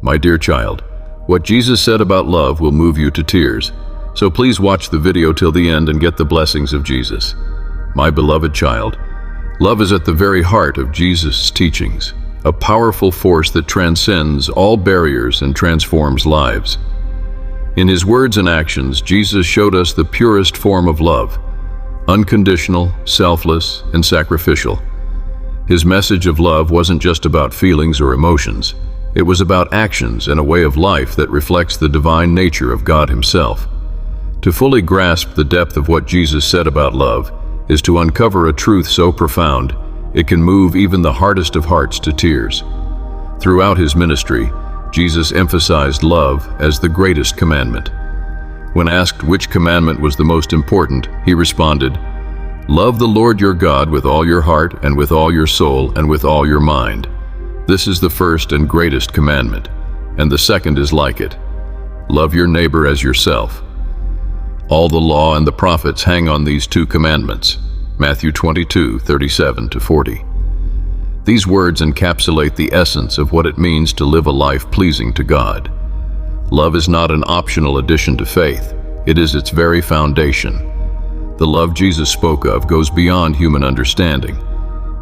My dear child, what Jesus said about love will move you to tears, so please watch the video till the end and get the blessings of Jesus. My beloved child, love is at the very heart of Jesus' teachings, a powerful force that transcends all barriers and transforms lives. In his words and actions, Jesus showed us the purest form of love, unconditional, selfless, and sacrificial. His message of love wasn't just about feelings or emotions. It was about actions and a way of life that reflects the divine nature of God himself. To fully grasp the depth of what Jesus said about love is to uncover a truth so profound, it can move even the hardest of hearts to tears. Throughout his ministry, Jesus emphasized love as the greatest commandment. When asked which commandment was the most important, he responded, "Love the Lord your God with all your heart and with all your soul and with all your mind. This is the first and greatest commandment, and the second is like it. Love your neighbor as yourself." All the law and the prophets hang on these two commandments. Matthew 22:37-40. These words encapsulate the essence of what it means to live a life pleasing to God. Love is not an optional addition to faith, it is its very foundation. The love Jesus spoke of goes beyond human understanding.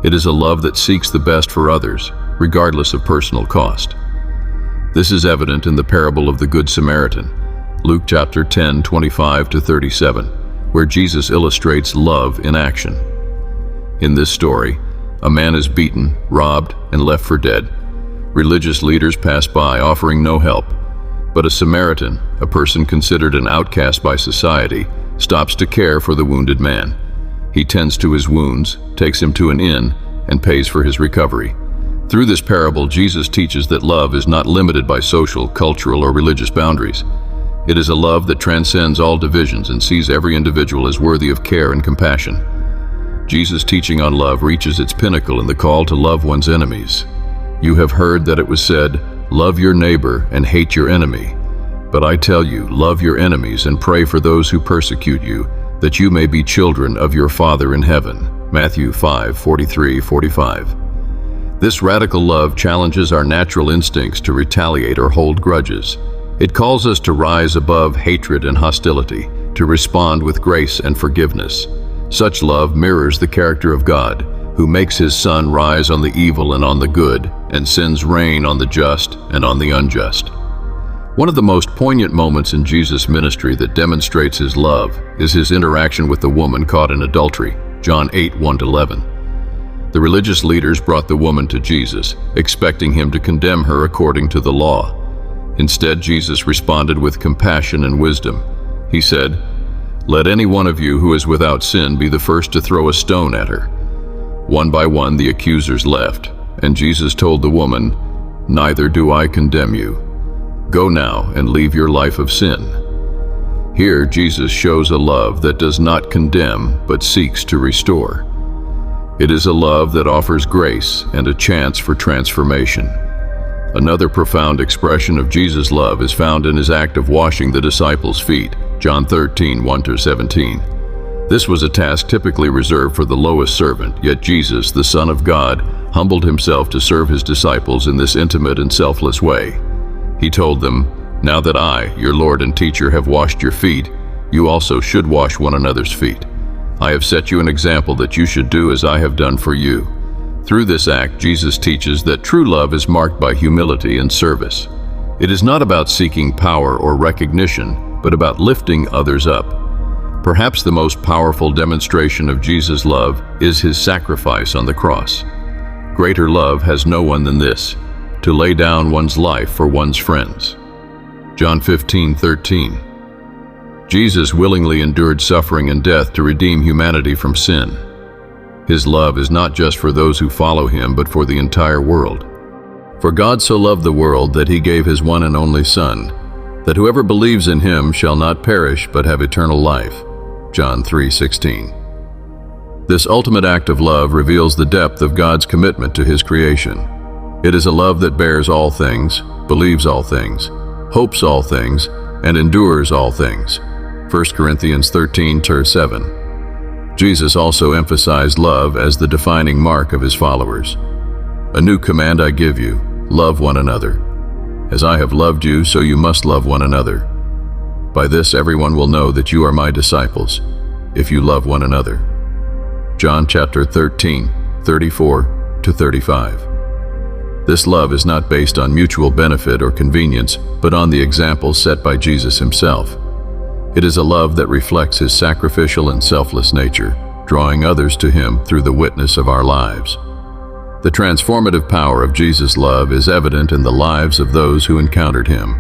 It is a love that seeks the best for others, regardless of personal cost. This is evident in the parable of the Good Samaritan, Luke chapter 10:25-37, where Jesus illustrates love in action. In this story, a man is beaten, robbed, and left for dead. Religious leaders pass by, offering no help. But a Samaritan, a person considered an outcast by society, stops to care for the wounded man. He tends to his wounds, takes him to an inn, and pays for his recovery. Through this parable, Jesus teaches that love is not limited by social, cultural, or religious boundaries. It is a love that transcends all divisions and sees every individual as worthy of care and compassion. Jesus' teaching on love reaches its pinnacle in the call to love one's enemies. You have heard that it was said, "Love your neighbor and hate your enemy." But I tell you, love your enemies and pray for those who persecute you, that you may be children of your Father in heaven. Matthew 5:43-45. This radical love challenges our natural instincts to retaliate or hold grudges. It calls us to rise above hatred and hostility, to respond with grace and forgiveness. Such love mirrors the character of God, who makes his sun rise on the evil and on the good, and sends rain on the just and on the unjust. One of the most poignant moments in Jesus' ministry that demonstrates his love is his interaction with the woman caught in adultery, John 8:1-11. The religious leaders brought the woman to Jesus, expecting him to condemn her according to the law. Instead, Jesus responded with compassion and wisdom. He said, "Let any one of you who is without sin be the first to throw a stone at her." One by one the accusers left, and Jesus told the woman, "Neither do I condemn you. Go now and leave your life of sin." Here, Jesus shows a love that does not condemn, but seeks to restore. It is a love that offers grace and a chance for transformation. Another profound expression of Jesus' love is found in his act of washing the disciples' feet, John 13:1-17. This was a task typically reserved for the lowest servant, yet Jesus, the Son of God, humbled himself to serve his disciples in this intimate and selfless way. He told them, "Now that I, your Lord and teacher, have washed your feet, you also should wash one another's feet. I have set you an example that you should do as I have done for you." Through this act, Jesus teaches that true love is marked by humility and service. It is not about seeking power or recognition, but about lifting others up. Perhaps the most powerful demonstration of Jesus' love is his sacrifice on the cross. Greater love has no one than this, to lay down one's life for one's friends. John 15:13. Jesus willingly endured suffering and death to redeem humanity from sin. His love is not just for those who follow him, but for the entire world. For God so loved the world that he gave his one and only Son, that whoever believes in him shall not perish but have eternal life. John 3:16. This ultimate act of love reveals the depth of God's commitment to his creation. It is a love that bears all things, believes all things, hopes all things, and endures all things. 1 Corinthians 13:7. Jesus also emphasized love as the defining mark of his followers. "A new command I give you, love one another. As I have loved you, so you must love one another. By this everyone will know that you are my disciples, if you love one another. John chapter 13, 34-35. This love is not based on mutual benefit or convenience, but on the example set by Jesus himself. It is a love that reflects his sacrificial and selfless nature, drawing others to him through the witness of our lives. The transformative power of Jesus' love is evident in the lives of those who encountered him.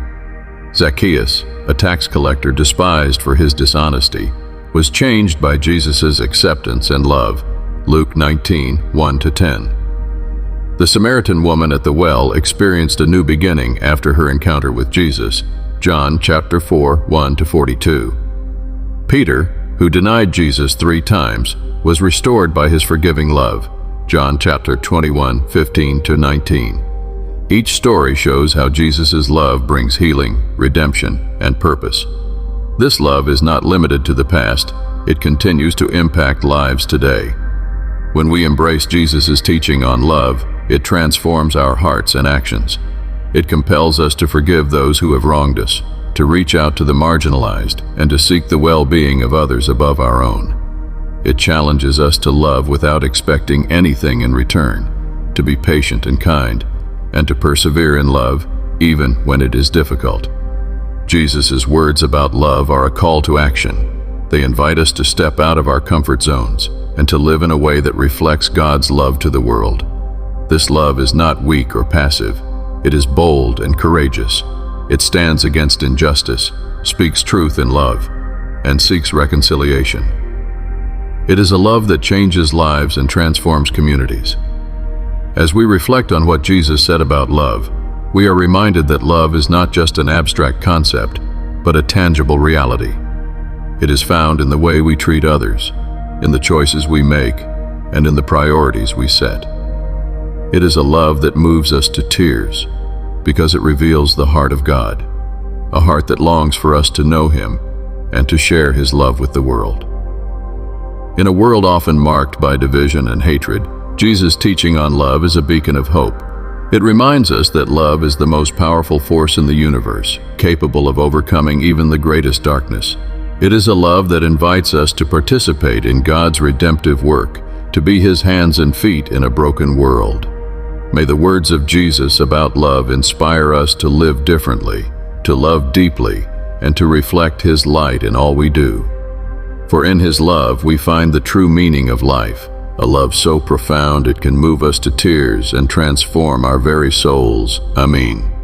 Zacchaeus, a tax collector despised for his dishonesty, was changed by Jesus' acceptance and love. Luke 19, 1-10. The Samaritan woman at the well experienced a new beginning after her encounter with Jesus. John chapter 4, 1-42. Peter, who denied Jesus 3 times, was restored by his forgiving love. John chapter 21, 15-19. Each story shows how Jesus' love brings healing, redemption, and purpose. This love is not limited to the past. It continues to impact lives today. When we embrace Jesus' teaching on love, it transforms our hearts and actions. It compels us to forgive those who have wronged us, to reach out to the marginalized, and to seek the well-being of others above our own. It challenges us to love without expecting anything in return, to be patient and kind, and to persevere in love even when it is difficult. Jesus' words about love are a call to action. They invite us to step out of our comfort zones and to live in a way that reflects God's love to the world. This love is not weak or passive. It is bold and courageous. It stands against injustice, speaks truth in love, and seeks reconciliation. It is a love that changes lives and transforms communities. As we reflect on what Jesus said about love, we are reminded that love is not just an abstract concept, but a tangible reality. It is found in the way we treat others, in the choices we make, and in the priorities we set. It is a love that moves us to tears because it reveals the heart of God, a heart that longs for us to know Him and to share His love with the world. In a world often marked by division and hatred, Jesus' teaching on love is a beacon of hope. It reminds us that love is the most powerful force in the universe, capable of overcoming even the greatest darkness. It is a love that invites us to participate in God's redemptive work, to be His hands and feet in a broken world. May the words of Jesus about love inspire us to live differently, to love deeply, and to reflect His light in all we do. For in His love we find the true meaning of life, a love so profound it can move us to tears and transform our very souls. Amen.